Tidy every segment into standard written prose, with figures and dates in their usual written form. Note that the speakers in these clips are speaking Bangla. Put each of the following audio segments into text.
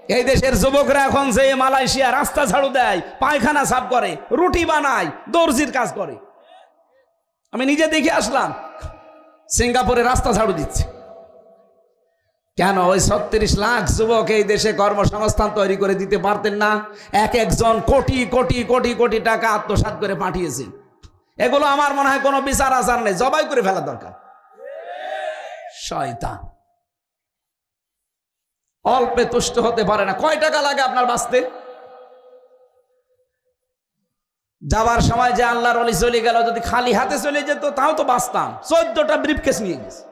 এই দেশের যুবকরা এখন যে মালয়েশিয়া রাস্তা ঝাড়ু দেয়, পায়খানা সাফ করে, রুটি বানায়, দর্জির কাজ করে। আমি নিজে দেখে আসলাম, সিঙ্গাপুরে রাস্তা ঝাড়ু দিচ্ছে। কেন? ওই 36 লাখ যুবক এই দেশে কর্মসংস্থান তৈরি করে দিতে পারতেন না? এক একজন কোটি কোটি কোটি কোটি টাকা আত্মসাৎ করে পাঠিয়েছেন। এগুলো আমার মনে হয় কোনো বিচার আচার নেই, জবাই করে ফেলা দরকার। শয়তান অল্পে তুষ্ট হতে পারে না। কয় টাকা লাগে আপনার বাঁচতে? যাওয়ার সময় যে আল্লাহর ওলি চলে গেল, যদি খালি হাতে চলে যেত তাও তো বাঁচতাম। 14টা ব্রিফকেস নিয়ে গেছে।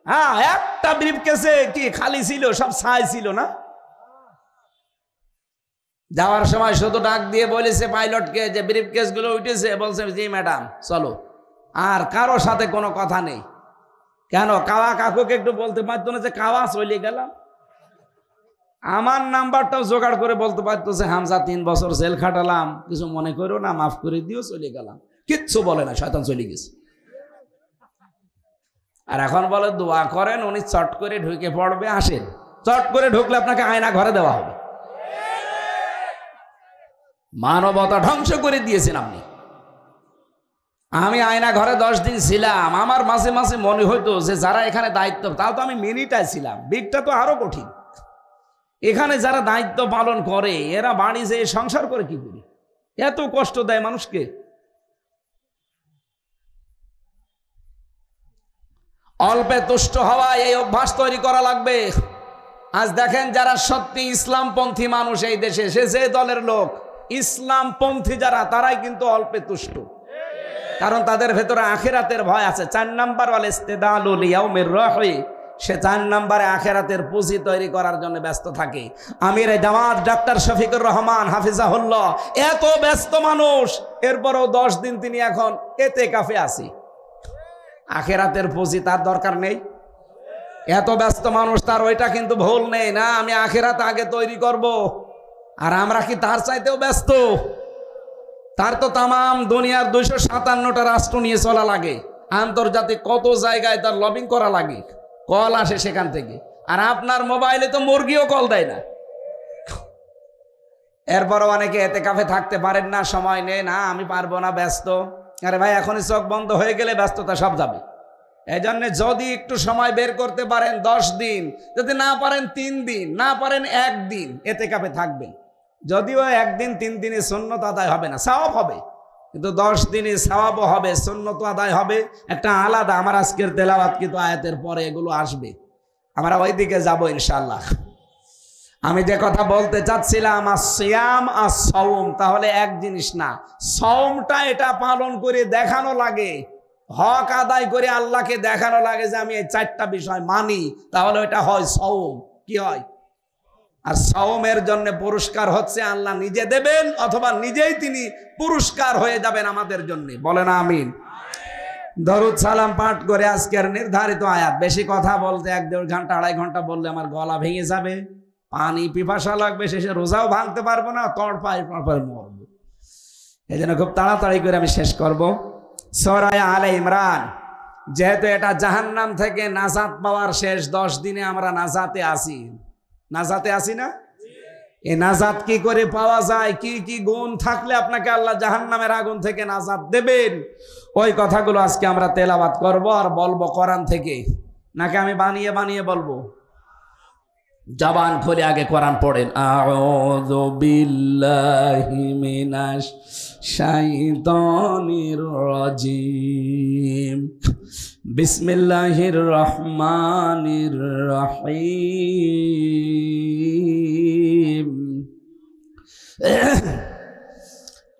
হ্যাঁ, একটা ব্রিফকেসে কি খালি ছিল? সব ছাই ছিল না? যাওয়ার সময় শুধু ডাক দিয়ে বলেছে পাইলটকে যে ব্রিফকেস গুলো উঠেছে, বলছে জি ম্যাডাম চলো। আর কারো সাথে কোনো কথা নেই। কেন? কাওয়া কাকুকে একটু বলতে পারতো না যে কাওয়া চলে গেলাম? আমার নাম্বারটাও জোগাড় করে বলতে পারতো যে হামজা 3 বছর জেল খাটালাম, কিছু মনে করো না, মাফ করে দিও, চলে গেলাম। কিচ্ছু বলে না, শয়তান চলে গেছে। আর এখন বলে দোয়া করেন, উনি চট করে ঢুকে পড়বে। আসেন, চট করে ঢুকলে আপনাকে আয়না ঘরে দেওয়া হবে। মানবতা ধ্বংস করে দিয়েছেন আপনি। আমি আয়না ঘরে 10 দিন ছিলাম। আমার মাঝে মাঝে মনে হইতো যে যারা এখানে দায়িত্ব, তাও তো আমি মিনিটায় ছিলাম, বিগটা তো আরো কঠিন। এখানে যারা দায়িত্ব পালন করে এরা বাড়ি যেয়ে সংসার করে কি করে? এত কষ্ট দেয় মানুষকে। অল্পে তুষ্ট হওয়া, এই অভ্যাস তৈরি করা লাগবে। আজ দেখেন যারা সত্যি ইসলামপন্থী মানুষ এই দেশে, সে যে দলের লোক, ইসলামপন্থী যারা, তারাই কিন্তু অল্পে তুষ্ট। কারণ তাদের ভেতরে আখিরাতের ভয় আছে। 4 নাম্বার ওয়াল ইস্তিদালুল ইয়াউমির রাহি, সে 4 নম্বরে আখিরাতের পুঁজি তৈরি করার জন্য ব্যস্ত থাকে। আমিরে জামাত ডাক্তার শফিকুর রহমান হাফিজাহুল্লাহ এত ব্যস্ত মানুষ, এরপরও 10 দিন তিনি এখন ইতিকাফে আছে। আখিরাতের পুঁজি তার দরকার নেই? এত ব্যস্ত মানুষ, তার ওইটা কিন্তু ভুল নেই না, আমি আখিরাত আগে তৈরি করব। আর আমরা কি তার চাইতেও ব্যস্ত? তার তো তামাম দুনিয়ার 257টা রাষ্ট্র নিয়ে চলা লাগে, আন্তর্জাতিক কত জায়গায় তার লবিং করা লাগে, কল আসে সেখান থেকে। আর আপনার মোবাইলে তো মুরগিও কল দেয় না। এরপরও অনেকে ইতিকাফে থাকতে পারেন না, সময় নেই, না আমি পারবো না, ব্যস্ত। আরে ভাই, এখনই চোখ বন্ধ হয়ে গেলে ব্যস্ততা সব যাবে। এই জন্য যদি একটু সময় বের করতে পারেন 10 দিন, যদি না পারেন 3 দিন, না পারেন 1 দিন ইতিকাফে থাকবেন। যদিও 1 দিন 3 দিনে সুন্নত আদায় হবে না, সওয়াব হবে, কিন্তু 10 দিনে সওয়াবও হবে, সুন্নত আদায় হবে। একটা আলাদা, আমার আজকের তেলাওয়াত কিন্তু আয়াতের পরে এগুলো আসবে, আমরা ওই দিকে যাবো ইনশাআল্লাহ। আমি যে কথা বলতে চাচ্ছিলাম, আসিয়াম আসসাওম, তাহলে এক জিনিস না, সওমটা এটা পালন করে দেখানো লাগে, হক আদায় করে আল্লাহকে দেখানো লাগে যে আমি এই 4টা বিষয় মানি, তাহলে এটা হয় সওম। কি হয়? আর সওমের জন্য পুরস্কার হচ্ছে আল্লাহ নিজে দেবেন, অথবা নিজেই তিনি পুরস্কার হয়ে যাবেন আমাদের জন্য। বলেন আমিন। দরুদ সালাম পাঠ করে আজকের নির্ধারিত আয়াত। বেশি কথা বলতে 1-1.5 ঘন্টা 2.5 ঘন্টা বললে আমার গলা ভেঙে যাবে, পানি পিপাসা লাগবে, শেষে রোজাও ভাঙতে পারবো না, তড়পায় মরবো। এই জন্য খুব তাড়াতাড়ি করে আমি শেষ করব। সূরা আলে ইমরান, যেহেতু এটা জাহান্নাম থেকে নাজাত পাওয়ার শেষ 10 দিনে আমরা নাজাতে আসি, নাজাতে আসি না? এই নাজাত কি করে পাওয়া যায়, কি কি গুণ থাকলে আপনাকে আল্লাহ জাহান্নামের আগুন থেকে নাজাত দেবেন, ওই কথাগুলো আজকে আমরা তেলাওয়াত করব আর বলবো কোরআন থেকে। নাকি আমি বানিয়ে বানিয়ে বলবো? জবান খুলে আগে কোরআন পড়েন। আউযু বিল্লাহি মিনাশ শাইতানির রাজিম, বিসমিল্লাহির রহমানির রহিম।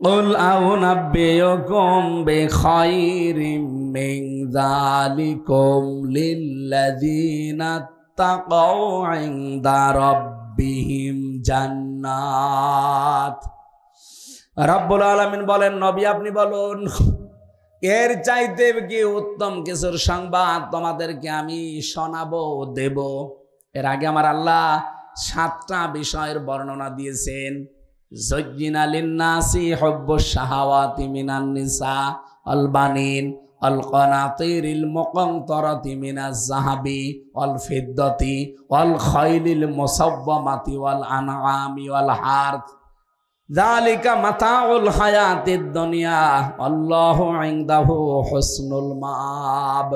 কুল আউনাব্বিউকুম বিখাইরিম মিন যালিকুম লিল্লাযীনা তাকাউ ইনদা রাব্বিহিম জান্নাত। রব্বুল আলামিন বলেন, নবী আপনি বলুন, এর চাইতে কি উত্তম কিছুর সংবাদ তোমাদেরকে আমি শোনাবো, দেব? এর আগে আমার আল্লাহ 7টা বিষয়ের বর্ণনা দিয়েছেন। যুজ্জিনা লিন্নাসি হুব্বুশ শাহাওয়াতি মিনান নিসা ওয়াল বানিন আল কানাতিরিল মুকানতারাতি মিনাজ যাহাবি ওয়াল ফিদ্দাতি ওয়াল খাইলিল মুসাওয়ামাতি ওয়াল আনআমি ওয়াল হারথ যালিকা মাতাউল হায়াতিদ দুনিয়া আল্লাহু ইনদাহু হুসনুল মাআব।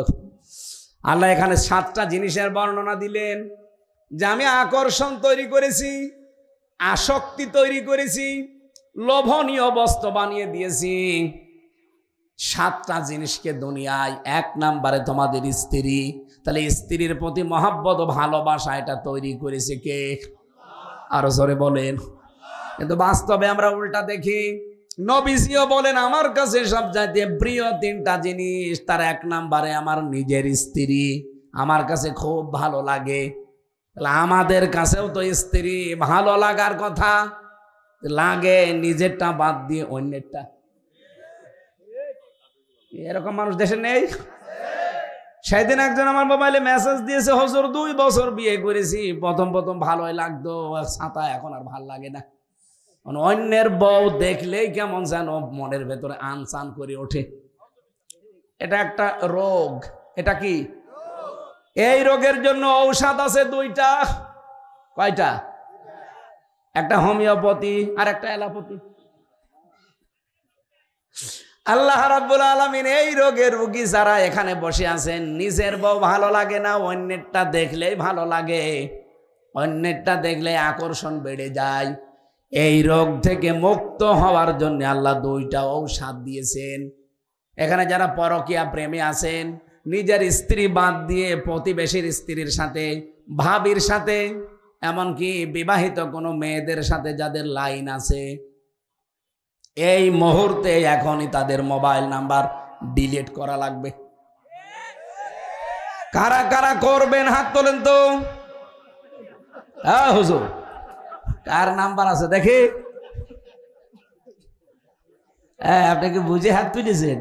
আল্লাহ এখানে 7টা জিনিসের বর্ণনা দিলেন যে আমি আকর্ষণ তৈরি করেছি, আসক্তি তৈরি করেছি, লোভনীয় বস্তু বানিয়ে দিয়েছি। 7টা জিনিসকে দুনিয়ায়। 1 নম্বরে তোমাদের স্ত্রী। তাহলে স্ত্রীর প্রতি মহব্বত ও ভালোবাসা এটা তৈরি করেছে কে? আরো জোরে বলেন। কিন্তু বাস্তবে আমরা উল্টা দেখি। নবীজিও বলেন আমার কাছে সবচাইতে প্রিয় 3টা জিনিস, তার 1 নম্বরে আমার নিজের স্ত্রী আমার কাছে খুব ভালো লাগে। তাহলে আমাদের কাছেও তো স্ত্রী ভালো লাগার কথা, লাগে নিজেরটা বাদ দিয়ে অন্যেরটা। এরকম মানুষ দেশে নেই? সেদিন একজন আমার মোবাইলে মেসেজ দিয়েছে, হুজুর 2 বছর বিয়ে করেছি, প্রথম ভালোই লাগতো, ছাতা এখন আর ভাল লাগে না। অন্যের বউ দেখলেই কেমন যেন মনের ভেতরে আনচান করে ওঠে। এটা একটা রোগ। এটা কি? এই রোগের জন্য ঔষধ আছে 2টা। কয়টা? একটা হোমিওপ্যাথি আর একটা অ্যালোপ্যাথি। আল্লাহ রাব্বুল আলামিন এই রোগের রোগী যারা এখানে বসে আছেন, নিজের বউ ভালো লাগে না, অন্যেরটা দেখলেই ভালো লাগে, অন্যেরটা দেখলে আকর্ষণ বেড়ে যায়। এই রোগ থেকে মুক্ত হওয়ার জন্য আল্লাহ 2টা ঔষধ দিয়েছেন। এখানে যারা পরকীয়া প্রেমী আছেন, নিজের স্ত্রী বাদ দিয়ে প্রতিবেশীর স্ত্রীর সাথে, ভাবির সাথে, এমনকি বিবাহিত কোনো মেয়েদের সাথে যাদের লাইন আছে, এই মুহূর্তে এখনই তাদের মোবাইল নাম্বার ডিলিট করা লাগবে। কারা কারা করবেন হাত তোলেন তো। হ্যাঁ হুজুর, কার নাম্বার আছে দেখি? আপনি কি বুঝে হাত তুলেছেন?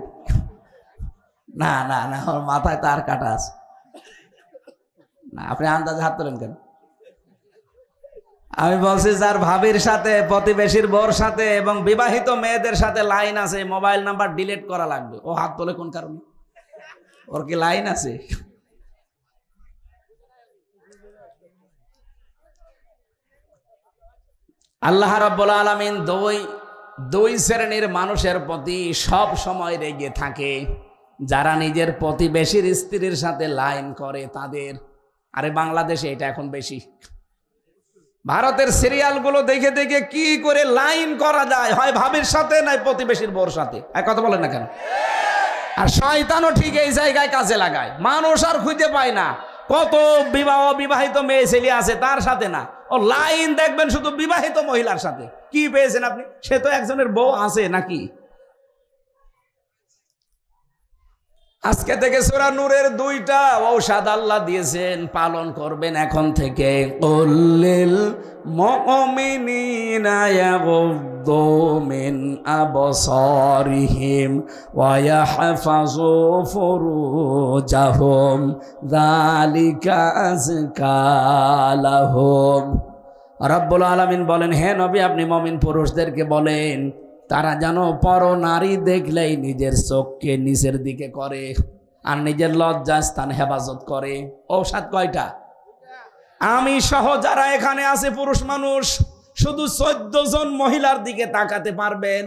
না না না, ওর মাথায় তার কাটা আছে না। আপনি আন্দাজে হাত তোলেন কেন? আমি বলছি যার ভাবির সাথে, প্রতিবেশীর বউর সাথে এবং বিবাহিত মেয়েদের সাথে লাইন আছে, মোবাইল নাম্বার ডিলিট করা লাগবে। ও হাত তোলে কোন কারণে? ওর কি লাইন আছে? আল্লাহ রাব্বুল আলামিন দুই শ্রেণীর মানুষের প্রতি সব সময় রেগে থাকে। যারা নিজের প্রতিবেশীর স্ত্রীর সাথে লাইন করে তাদের। আরে বাংলাদেশে এটা এখন বেশি। ভারতের সিরিয়ালগুলো দেখে দেখে কি করে লাইন করা যায়, হয় ভাবির সাথে নাই প্রতিবেশীর বউর সাথে। কথা বলেন না কেন? আর শয়তানও ঠিক এই জায়গায় কাজে লাগায়। মানুষ আর খুঁজে পায় না। কত বিবাহিত মেয়ে ছেলে আছে তার সাথে না, ও লাইন দেখবেন শুধু বিবাহিত মহিলার সাথে। কি পেয়েছেন আপনি? সে তো একজনের বউ আছে নাকি? আজকে থেকে সূরা নূরের 2টা ঔষধ আল্লাহ দিয়েছেন, পালন করবেন এখন থেকে। কুল্লিল মুমিনিনা ইয়াগুদ্দু মিন আবসারিহিম ওয়া ইয়াহফাযু ফুরুজাহুম যালিকা আযকা লাহুম। রব্বুল আলামিন বলেন, হে নবী আপনি মুমিন পুরুষদেরকে বলেন তারা যেন পর নারী দেখলেই নিজের চোখকে নিচের দিকে করে আর নিজের লজ্জাস্থান হেফাজত করে। ঔষধ কয়টা? আমি সহ যারা এখানে আছে পুরুষ মানুষ শুধু 14 জন মহিলার দিকে তাকাতে পারবেন।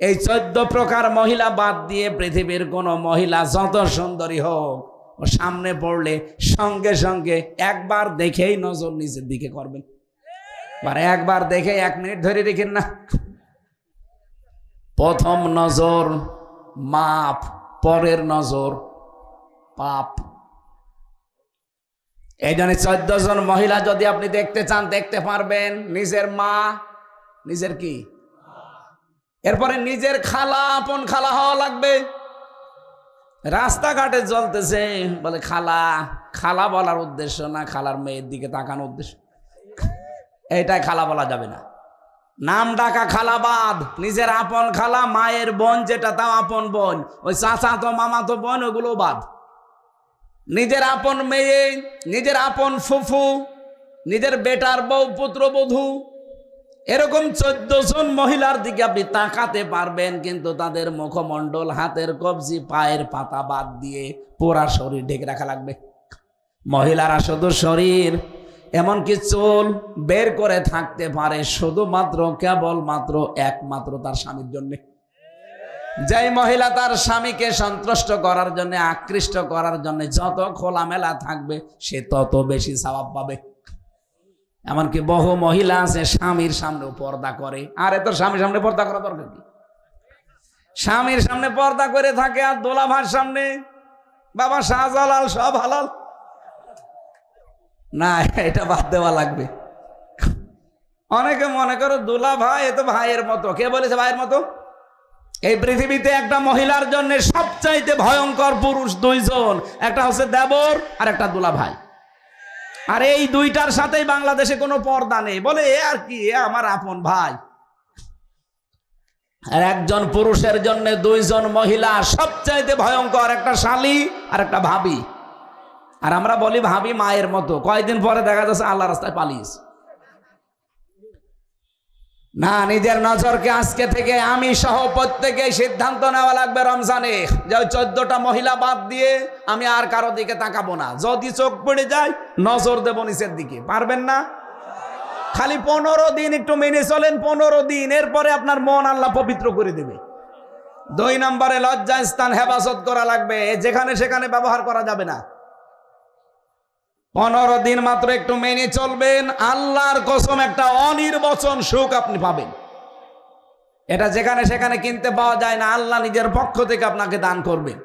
এই 14 প্রকার মহিলা বাদ দিয়ে পৃথিবীর কোন মহিলা যত সুন্দরী হোক, ও সামনে পড়লে সঙ্গে সঙ্গে একবার দেখেই নজর নিচের দিকে করবেন। একবার দেখে 1 মিনিট ধরে রেখেন না। প্রথম নজর মাপ, পরের নজর পাপ। এই জন্য 14 জন মহিলা যদি আপনি দেখতে চান দেখতে পারবেন। নিজের মা, নিজের কি, এরপরে নিজের খালা, আপন খালা হওয়া লাগবে। রাস্তাঘাটে চলতেছে বলে খালা, খালা বলার উদ্দেশ্য না খালার মেয়ের দিকে তাকানোর উদ্দেশ্য, এইটাই খালা বলা যাবে না। নাম ডাকা খালা বাদ, নিজের আপন খালা, মায়ের বোন যেটা তাও আপন বোন, ওই চাচা তো মামা তো বোন ওগুলো বাদ। নিজের আপন মেয়ে, নিজের আপন ফুফু, নিজের বেটার বউ পুত্রবধূ, এরকম 14 জন মহিলার দিকে আপনি তাকাতে পারবেন, কিন্তু তাদের মুখমণ্ডল, হাতের কবজি, পায়ের পাতা বাদ দিয়ে পুরা শরীর ঢেকে রাখা লাগবে। মহিলারা শুধু শরীর, এমনকি চুল বের করে থাকতে পারে শুধুমাত্র কেবলমাত্র একমাত্র তার স্বামীর জন্য। যেই মহিলা তার স্বামীকে সন্তুষ্ট করার জন্য, আকৃষ্ট করার জন্য যত খোলামেলা থাকবে সে তত বেশি সওয়াব পাবে। এমনকি বহু মহিলা আছে স্বামীর সামনে পর্দা করে, আর এত স্বামীর সামনে পর্দা করা দরকার কি? স্বামীর সামনে পর্দা করে থাকে আর দোলাভার সামনে বাবা শাহজালাল সব হালাল না, এটা বাদ দেওয়া লাগবে। অনেকে মনে করো দুলা ভাই এ তো ভাইয়ের মতো। কে বলেছে ভাইয়ের মতো? এই পৃথিবীতে একটা মহিলার জন্য সবচাইতে ভয়ঙ্কর পুরুষ দুইজন, একটা হচ্ছে দেবর আর একটা দুলা ভাই। আর এই দুইটার সাথেই বাংলাদেশে কোনো পর্দা নেই, বলে এ আর কি, এ আমার আপন ভাই। আর একজন পুরুষের জন্য দুইজন মহিলা সবচাইতে ভয়ঙ্কর, একটা শালী আর একটা ভাবি। আর আমরা বলি ভাবি মায়ের মতো, কয়েকদিন পরে দেখা যাচ্ছে আল্লাহ রাস্তায় পালিয়েছে। না, নিজের নজরকে আজকে থেকে আমি সহ প্রত্যেকে সিদ্ধান্ত নেওয়া লাগবে রমজানে যে 14টা মহিলা বাদ দিয়ে আমি আর কারো দিকে তাকাবো না। যদি চোখ পড়ে যায় নজর দেব নিচের দিকে। পারবেন না? খালি 15 দিন একটু মেনে চলেন, 15 দিন, এরপরে আপনার মন আল্লাহ পবিত্র করে দেবে। 2 নম্বরে লজ্জা স্থান হেফাজত করা লাগবে, যেখানে সেখানে ব্যবহার করা যাবে না। 15 দিন মাত্র একটু মেনে চলবেন, আল্লাহর কসম একটা অনির্বচন সুখ আপনি পাবেন। এটা যেখানে সেখানে কিনতে পাওয়া যায় না, আল্লাহ নিজের পক্ষ থেকে আপনাকে দান করবেন।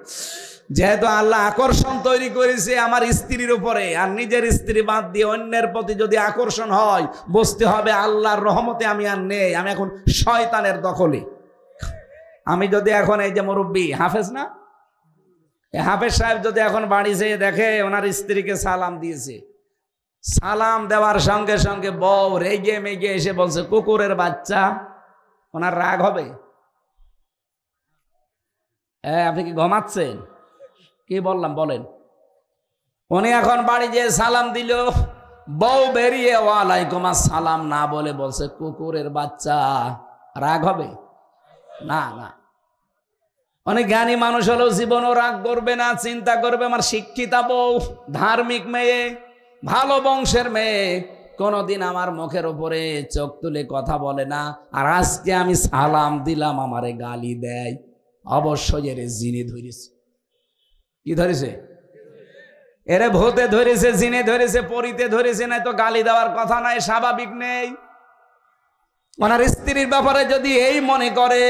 যেহেতু আল্লাহ আকর্ষণ তৈরি করেছে আমার স্ত্রীর উপরে, আর নিজের স্ত্রী বাদ দিয়ে অন্যের প্রতি যদি আকর্ষণ হয়, বুঝতে হবে আল্লাহর রহমতে আমি আর নেই, আমি এখন শয়তানের দখলে। আমি যদি এখন এই যে মুরব্বী হাফেজ না, হাফেজ সাহেব যদি এখন বাড়ি যেয়ে দেখে ওনার স্ত্রীকে সালাম দিয়েছে, সালাম দেওয়ার সঙ্গে সঙ্গে বউ রেগে মেগে এসে বলছে কুকুরের বাচ্চা, ওনার রাগ হবে? আপনি কি ঘুমাচ্ছেন? কি বললাম বলেন? উনি এখন বাড়ি যেয়ে সালাম দিল, বউ বেরিয়ে ওয়ালাইকুম আসসালাম না বলে বলছে কুকুরের বাচ্চা, রাগ হবে? না না। অনেক জ্ঞানী মানুষ হলেও জীবনও রাগ করবে না, চিন্তা করবে আমার শিক্ষিতা বউ, ধার্মিক মেয়ে, ভালো বংশের মেয়ে, কোনোদিন আমার মুখের উপরে চোখ তুলে কথা বলে না, আর আজকে আমি সালাম দিলাম আমারে গালি দেয়। অবশ্যই এর জিনে ধরেছে। কি ধরেছে? এরে ভূতে ধরেছে, জিনে ধরেছে, পরিতে ধরেছে, না তো গালি দেওয়ার কথা নাই, স্বাভাবিক নেই। ওনার স্ত্রীর ব্যাপারে যদি এই মনে করে,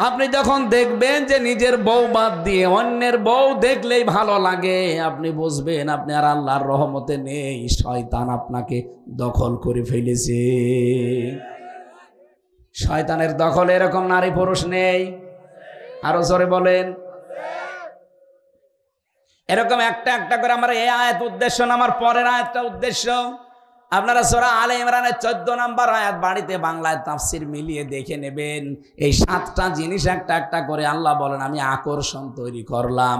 আপনি যখন দেখবেন যে নিজের বউ বাদ দিয়ে অন্যের বউ দেখলেই ভালো লাগে, আপনি বুঝবেন আপনি আর আল্লাহর রহমতে নেই, শয়তান আপনাকে দখল করে ফেলেছে। শয়তানের দখলে এরকম নারী পুরুষ নেই? আরো জোরে বলেন। এরকম একটা একটা করে আমার এই আয়াত উদ্দেশ্য না, আমার পরের আয়াতটা উদ্দেশ্য। আপনারা সূরা আলে ইমরানের 14 নম্বর আয়াত বাড়িতে বাংলায় তাফসীর মিলিয়ে দেখে নেবেন। এই 7টা জিনিস একটা একটা করে আল্লাহ বলেন আমি আকর্ষণ তৈরি করলাম,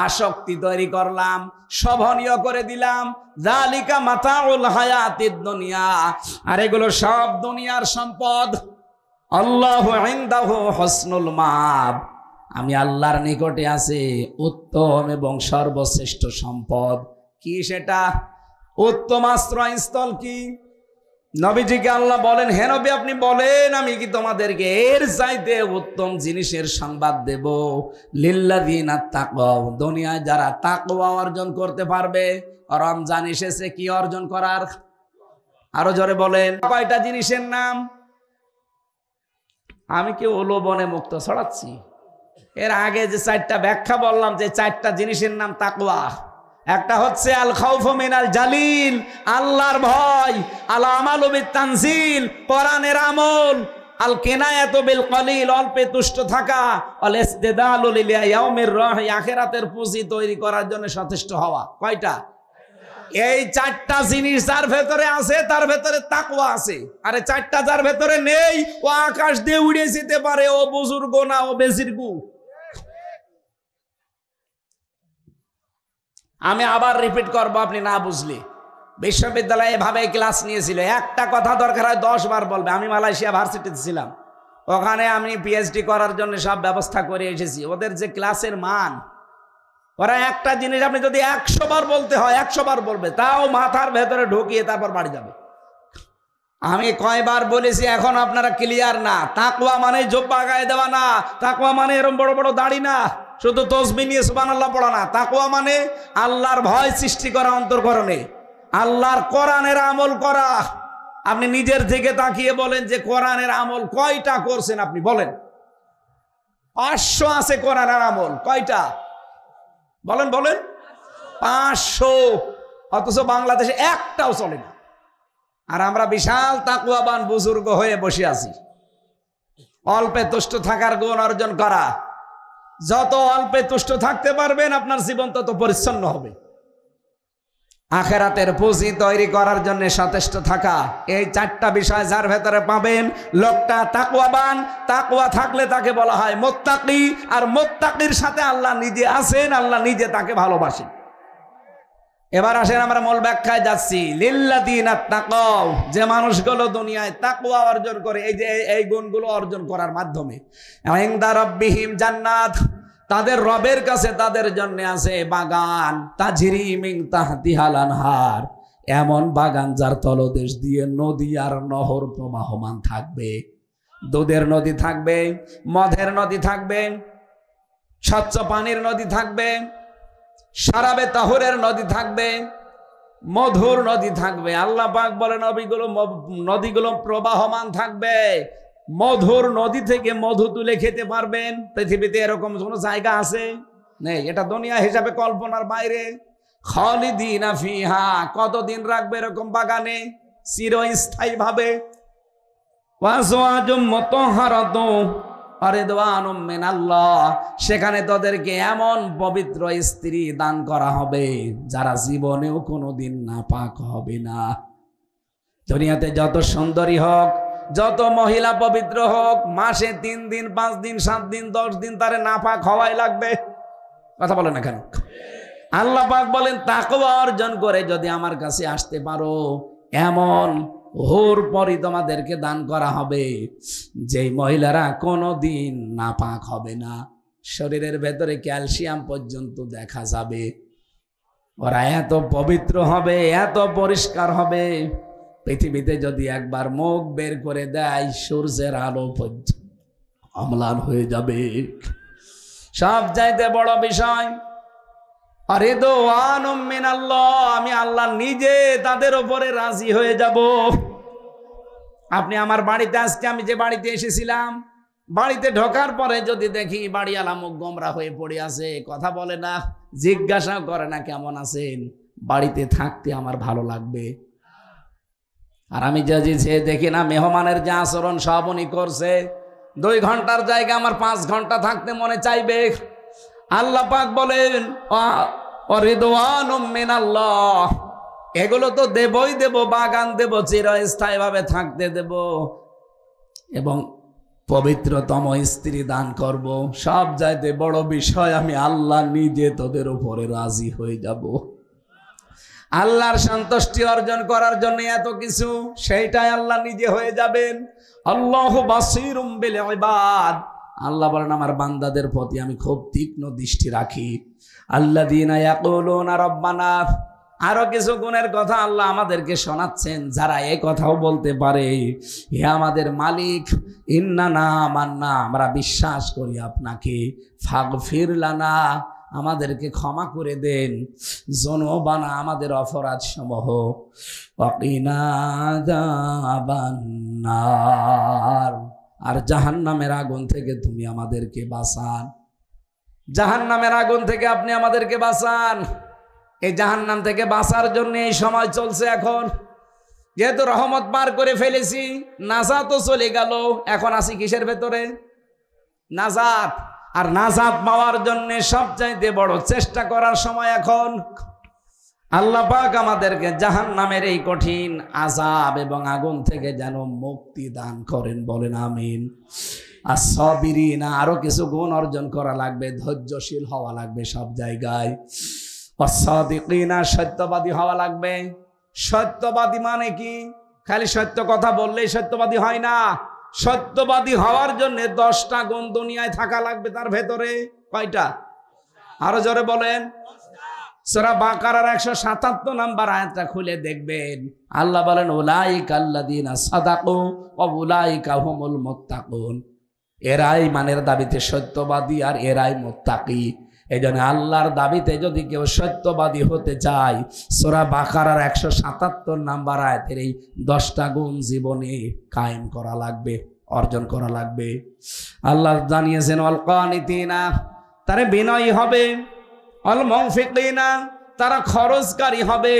আসক্তি তৈরি করলাম, শোভনীয় করে দিলাম। যালিকা মাতাউল হায়াতিদ দুনিয়া, আর এগুলো সব দুনিয়ার সম্পদ। আল্লাহু ইনদাহু হুসনুল মাব, আমি আল্লাহর নিকটে আছে উত্তম এবং সর্বশ্রেষ্ঠ সম্পদ। কি সেটা? উত্তম আশ্রয়স্থল কি? নবীজিকে আল্লাহ বলেন, হে নবী আপনি বলেন আমি কি তোমাদেরকে এর চাইতে উত্তম জিনিসের সংবাদ দেব? লিল্লাযিনা তাকাও, দুনিয়ায় যারা তাকওয়া অর্জন করতে পারবে। রমজান এসেছে কি অর্জন করার? আরো জোরে বলেন। কয়টা জিনিসের নাম? আমি কি ওলবনে মুক্ত ছড়াচ্ছি? এর আগে যে 4টা ব্যাখ্যা বললাম, যে 4টা জিনিসের নাম তাকওয়া। একটা হচ্ছে আল খাউফু মিনাল জালিল, আল্লাহর ভয়, আল আমালু বিত তানজিল, কোরআনের আমল, আল কিনায়াতু বিল কলিল, অল্পে তুষ্ট থাকা, আল ইসতিদালু লিল ইয়াউমির রাহি, আখিরাতের পুঁজি তৈরি করার জন্য সচেষ্ট হওয়া। কয়টা? এই 4টা জিনিস যার ভেতরে আছে তার ভেতরে তাকওয়া আছে। আরে 4টা যার ভেতরে নেই, ও আকাশ দিয়ে উড়ে যেতে পারে, ও বুজুর্গ না, ও বেজিরগু। আমি আবার রিপিট করবো আপনি না বুঝলে। বিশ্ববিদ্যালয়ে এভাবে ক্লাস নিয়েছিল, একটা কথা দরকার হয় 10 বার বলবে। আমি মালয়েশিয়া ভার্সিটিতে ছিলাম, ওখানে আমি পিএইচডি করার জন্য সব ব্যবস্থা করে এসেছি। ওদের যে ক্লাসের মান, ওরা একটা জিনিস আপনি যদি 100 বার বলতে হয় 100 বার বলবে, তাও মাথার ভেতরে ঢুকিয়ে তারপর বাড়ি যাবে। আমি কয়বার বলেছি, এখন আপনারা ক্লিয়ার না। তাকওয়া মানে জোব্বা গায়ে দেওয়া না, তাকওয়া মানে এরকম বড় বড় দাড়ি না, শুধু তসবিহ নিয়ে সুবহানাল্লাহ পড়া না। তাকওয়া মানে আল্লাহর ভয় সৃষ্টি করা অন্তর্করণে, আল্লাহর কোরআনের আমল করা। আপনি নিজের থেকে তাকিয়ে বলেন যে কোরআনের আমল কয়টা করছেন? আপনি বলেন। 500 আছে কোরআনের আমল, কয়টা? বলেন বলেন। 500, অথচ বাংলাদেশে একটাও চলে না। আর আমরা বিশাল তাকওয়াবান বুজুর্গ হয়ে বসে আছি। অল্পে তুষ্ট থাকার গুণ অর্জন করা। যত অল্পে তুষ্ট থাকতে পারবেন আপনার জীবন তত পরিচ্ছন্ন হবে। আখেরাতের পুঁজি তৈরি করার জন্য সচেষ্ট থাকা, এই 4টা বিষয় যার ভেতরে পাবেন, লোকটা তাকওয়াবান। তাকওয়া থাকলে তাকে বলা হয় মুত্তাকি, আর মুত্তাকির সাথে আল্লাহ নিজে আছেন, আল্লাহ নিজে তাকে ভালোবাসেন। এবার আসেন আমরা মূল ব্যাখ্যায় যাচ্ছি। লিল্লাযিনা তাকাও, যে মানুষগুলো দুনিয়ায় তাকওয়া অর্জন করে, এই যে এই গুণগুলো অর্জন করার মাধ্যমে, ইনদা রাব্বিহিম জান্নাত, তাদের রবের কাছে তাদের জন্য আছে বাগান, তাজরি মিন তাহতিহাল আনহার, এমন বাগান যার তলদেশ দিয়ে নদী আর নহর প্রবাহমান থাকবে। দুধের নদী থাকবে, মধের নদী থাকবে, স্বচ্ছ পানির নদী থাকবে, শারাবে তাহুরের নদী থাকবে, মধুর নদী থাকবে। আল্লাহ পাক বলেন নদীগুলো প্রবাহমান থাকবে। মধুর নদী থেকে মধু তুলে খেতে পারবেন। পৃথিবীতে এরকম কোনো জায়গা আছে? নেই। এটা দুনিয়া হিসাবে কল্পনার বাইরে। খালিদিনা ফিহা, কতদিন রাখবে এরকম বাগানে? চিরস্থায়ী ভাবে। ওয়াজওয়াজুম মুতাহহারাতুন রিদওয়ানুম মিনাল্লাহ, সেখানে তাদেরকে এমন পবিত্র স্ত্রী দান করা হবে যারা জীবনেও কোনোদিন নাপাক হবে না। দুনিয়াতে যত সুন্দরী হোক, যত মহিলা পবিত্র হোক, মাসে 3 দিন 5 দিন 7 দিন 10 দিন তারে নাপাক হওয়াই লাগবে। কথা বলেন না কেন? আল্লাহ পাক বলেন তাকওয়া অর্জন করে যদি আমার কাছে আসতে পারো, এমন হুর পরি তোমাদেরকে দান করা হবে যেই মহিলারা কোনোদিন নাপাক হবে না। শরীরের ভেতরে ক্যালসিয়াম পর্যন্ত দেখা যাবে। ওরা এত পবিত্র হবে, এত পরিষ্কার হবে, পৃথিবীতে যদি একবার মুখ বের করে দেয় সূর্যের আলো পর্যন্ত অম্লান হয়ে যাবে। সব চাইতে বড় বিষয়, রিদওয়ানুম মিনাল্লাহ, আমি আল্লাহ নিজে তাদের উপরে রাজি হয়ে যাব। আপনি আমার বাড়িতে, আজকে আমি যে বাড়িতে এসেছিলাম, বাড়িতে ঢোকার পরে যদি দেখি বাড়িওয়ালা মুখ গোমরা হয়ে পড়ে আছে, কথা বলে না, জিজ্ঞাসা করে না কেমন আছেন, বাড়িতে থাকতে আমার ভালো লাগবে। আর আমি যে দেখি না মেহমানের যে আচরণ সব উনি করছে, 2 ঘন্টার জায়গায় আমার 5 ঘন্টা থাকতে মনে চাইবে। আল্লাহ পাক বলেন রিদওয়ানুম মিনাল্লাহ, এগুলো তো দেবই দেব, বাগান দেব, চিরস্থায়ী ভাবে থাকতে দেব, এবং পবিত্রতম স্ত্রী দান করব। সব চাইতে বড় বিষয়, আমি আল্লাহ নিজে তোদের উপরে রাজি হয়ে যাব। আল্লাহর সন্তুষ্টি অর্জন করার জন্য এত কিছু, সেইটাই আল্লাহ নিজে হয়ে যাবেন। আল্লাহু বাসীরুম বিল ইবাদ, আল্লাহ বলেন আমার বান্দাদের প্রতি আমি খুব তীক্ষ্ণ দৃষ্টি রাখি। আল্লাযীনা ইয়াকুলুনা রাব্বানা, আরো কিছু গুণের কথা আল্লাহ আমাদেরকে শোনাচ্ছেন, যারা এই কথাও বলতে পারে, হে আমাদের মালিক, ইন্নানা আমান্না, আমরা বিশ্বাস করি আপনাকে, ফাগফির লানা, আমাদেরকে ক্ষমা করে দেন, যুনুবানা, আমাদের অপরাধ সমূহ, ওয়াকিনা আযাবান নার, আর জাহান্নামের আগুন থেকে তুমি আমাদেরকে বাঁচান। জাহান্নামের আগুন থেকে আপনি আমাদেরকে বাঁচান। এই জাহান্নাম থেকে বাঁচার জন্য এই সময় চলছে। এখন যেহেতু রহমত পার করে ফেলেছি, নাজাতও চলে গেল, এখন আছি কিসের ভেতরে? নাজাত। আর নাজাত পাওয়ার জন্য সবচাইতে বড় চেষ্টা করার সময় এখন। আল্লাহ পাক আমাদেরকে জাহান্নামের এই কঠিন আযাব এবং আগুন থেকে যেন মুক্তি দান করেন, বলেন আমিন। আস-সাবিরিনা, আরো কিছু গুণ অর্জন করা লাগবে, ধৈর্যশীল হওয়া লাগবে সব জায়গায়। আস-সাদিকিনা, সত্যবাদী হওয়া লাগবে। সত্যবাদী মানে কি? খালি সত্য কথা বললেই সত্যবাদী হয় না। সত্যবাদী হওয়ার জন্য 10টা গুণ দুনিয়ায় থাকা লাগবে। তার ভেতরে কয়টা? আরো জোরে বলেন। সূরা বাকারার 177 নম্বর আয়াতটা খুলে দেখবেন। আল্লাহ বলেন উলাইকা আল্লাযীনা সাদাকু ওয়া উলাইকা হুমুল মুত্তাকুন। এরাই ইমানের দাবিতে সত্যবাদী আর এরাই মুত্তাকি। এজন্য আল্লাহর দাবিতে যদি কেউ সত্যবাদী হতে চায়, সূরা বাকারার 177 নম্বর আয়াতের এই 10টা গুণ জীবনে কায়েম করা লাগবে, অর্জন করা লাগবে। আল্লাহ জানিয়েছেন ওয়াল কানিতিনা, তারা বিনয়ী হবে, অল মুনফিকিনা, তারা খরচকারী হবে,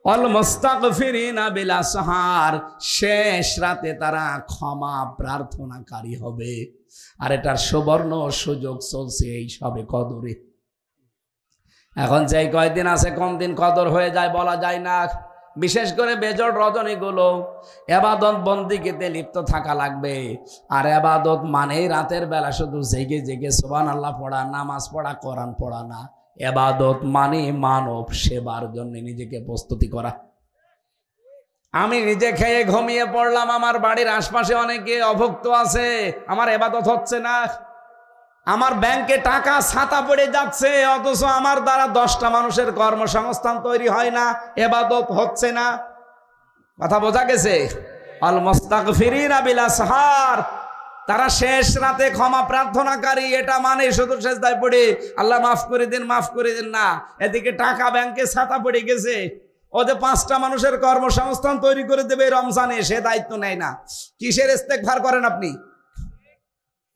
অল মুস্তাগফিরিনা বিল আসহার, শেষ রাতে তারা ক্ষমা প্রার্থনাকারী হবে। আর এটার সুবর্ণ সুযোগ চলছে এই সবে কদরে। এখন যেই কয়দিন আছে কোন দিন কদর হয়ে যায় বলা যায় না। বিশেষ করে বেজোড় রজনীগুলো এবাদত বন্দিগিতে লিপ্ত থাকা লাগবে। আর এবাদত মানেই রাতের বেলা শুধু জেগে জেগে সুবহানাল্লাহ পড়া, নামাজ পড়া, কোরআন পড়া না। এবাদত মানে মানব সেবার জন্য নিজেকে প্রস্তুতি করা। আমি নিজে খেয়ে ঘুমিয়ে পড়লাম, আমার বাড়ির আশপাশে অনেকে অভুক্ত আছে, আমার এবাদত হচ্ছে না। আমার ব্যাংকে টাকা ছাতা পড়ে যাচ্ছে, অথচ আমার দ্বারা 10টা মানুষের কর্মসংস্থান তৈরি হয় না, এবাদত হচ্ছে না। কথা বোঝা গেছে? আল মুস্তাগফিরিনা বিল আসহার, তারা শেষ রাতে ক্ষমা প্রার্থনাকারী। এটা মানে শুধু সেজদায় পড়ে আল্লাহ মাফ করে দিন, মাফ করে দিন না। এদিকে টাকা ব্যাংকে ছাতা পড়ে গেছে, ওদের 5টা মানুষের কর্মসংস্থান তৈরি করে দেবে রমজানে, সে দায়িত্ব নেয় না। কিসের ইস্তেগফার করেন আপনি?